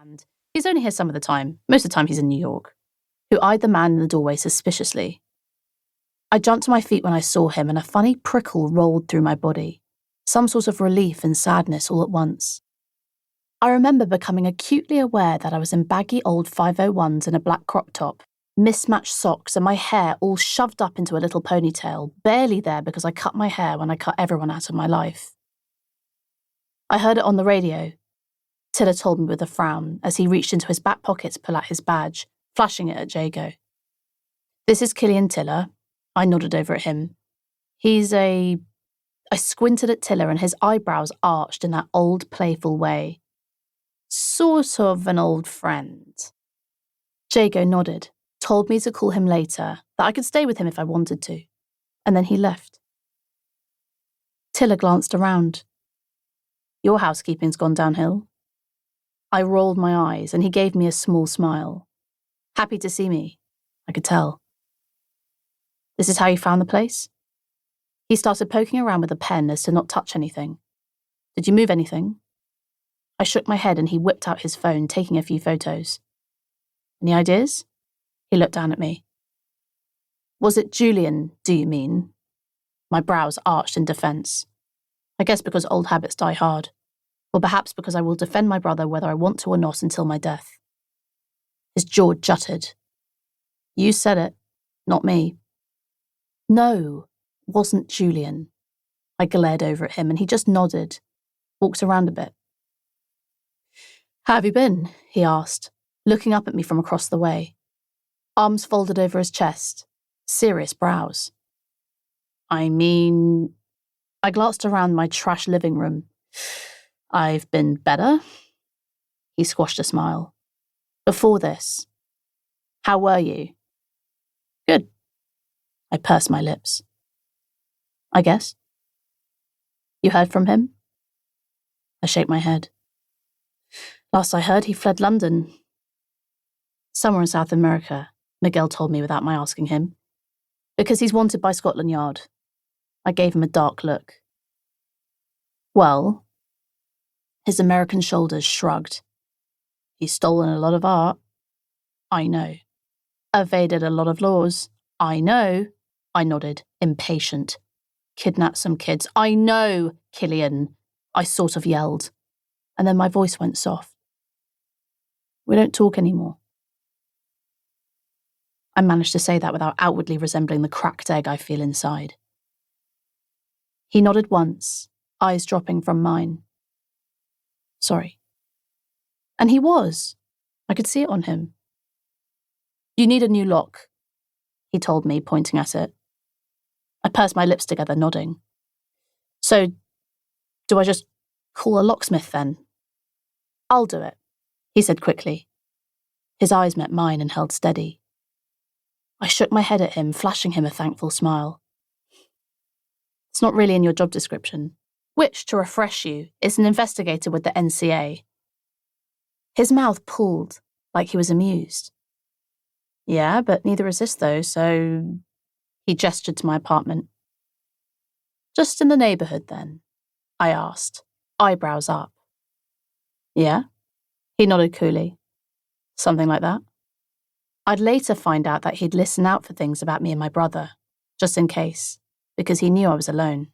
and he's only here some of the time, most of the time he's in New York, who eyed the man in the doorway suspiciously. I jumped to my feet when I saw him, and a funny prickle rolled through my body, some sort of relief and sadness all at once. I remember becoming acutely aware that I was in baggy old 501s and a black crop top, mismatched socks, and my hair all shoved up into a little ponytail, barely there because I cut my hair when I cut everyone out of my life. I heard it on the radio, Tiller told me with a frown as he reached into his back pocket to pull out his badge, flashing it at Jago. "This is Killian Tiller." I nodded over at him. I squinted at Tiller and his eyebrows arched in that old playful way. "Sort of an old friend." Jago nodded, told me to call him later, that I could stay with him if I wanted to, and then he left. Tiller glanced around. "Your housekeeping's gone downhill." I rolled my eyes and he gave me a small smile. Happy to see me, I could tell. "This is how you found the place?" He started poking around with a pen as to not touch anything. "Did you move anything?" I shook my head and he whipped out his phone, taking a few photos. "Any ideas?" He looked down at me. "Was it Julian, do you mean?" My brows arched in defence. I guess because old habits die hard. Or perhaps because I will defend my brother whether I want to or not until my death. His jaw jutted. "You said it, not me." "No, wasn't Julian." I glared over at him and he just nodded, walked around a bit. "How have you been?" he asked, looking up at me from across the way. Arms folded over his chest, serious brows. I glanced around my trash living room. "I've been better." He squashed a smile. "Before this, how were you?" "Good." I pursed my lips. "I guess." "You heard from him?" I shake my head. "Last I heard, he fled London." "Somewhere in South America," Miguel told me without my asking him. "Because he's wanted by Scotland Yard." I gave him a dark look. "Well?" His American shoulders shrugged. "He's stolen a lot of art." "I know." "Evaded a lot of laws." "I know." I nodded, impatient. "Kidnapped some kids." "I know, Killian." I sort of yelled. And then my voice went soft. "We don't talk anymore." I managed to say that without outwardly resembling the cracked egg I feel inside. He nodded once, eyes dropping from mine. "Sorry." And he was. I could see it on him. "You need a new lock," he told me, pointing at it. I pursed my lips together, nodding. "So, do I just call a locksmith then?" "I'll do it," he said quickly. His eyes met mine and held steady. I shook my head at him, flashing him a thankful smile. "It's not really in your job description, which, to refresh you, is an investigator with the NCA. His mouth pulled, like he was amused. "Yeah, but neither is this though, so..." He gestured to my apartment. "Just in the neighbourhood then?" I asked, eyebrows up. "Yeah?" He nodded coolly. "Something like that." I'd later find out that he'd listen out for things about me and my brother, just in case, because he knew I was alone.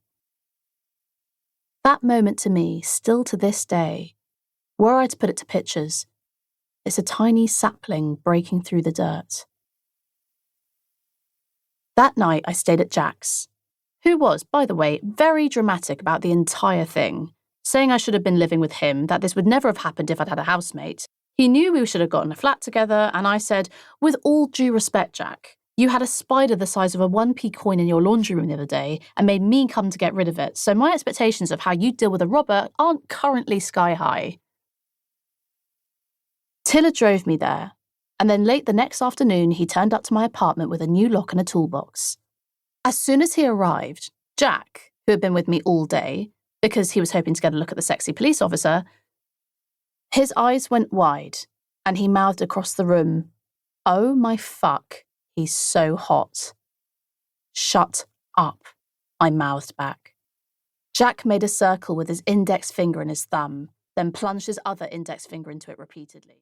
That moment to me, still to this day, were I to put it to pictures, it's a tiny sapling breaking through the dirt. That night I stayed at Jack's, who was, by the way, very dramatic about the entire thing, saying I should have been living with him, that this would never have happened if I'd had a housemate. He knew we should have gotten a flat together, and I said, "With all due respect, Jack, you had a spider the size of a 1p coin in your laundry room the other day and made me come to get rid of it, so my expectations of how you deal with a robber aren't currently sky high." Tiller drove me there, and then late the next afternoon he turned up to my apartment with a new lock and a toolbox. As soon as he arrived, Jack, who had been with me all day, because he was hoping to get a look at the sexy police officer, his eyes went wide, and he mouthed across the room, "Oh my fuck, he's so hot." "Shut up," I mouthed back. Jack made a circle with his index finger and his thumb, then plunged his other index finger into it repeatedly.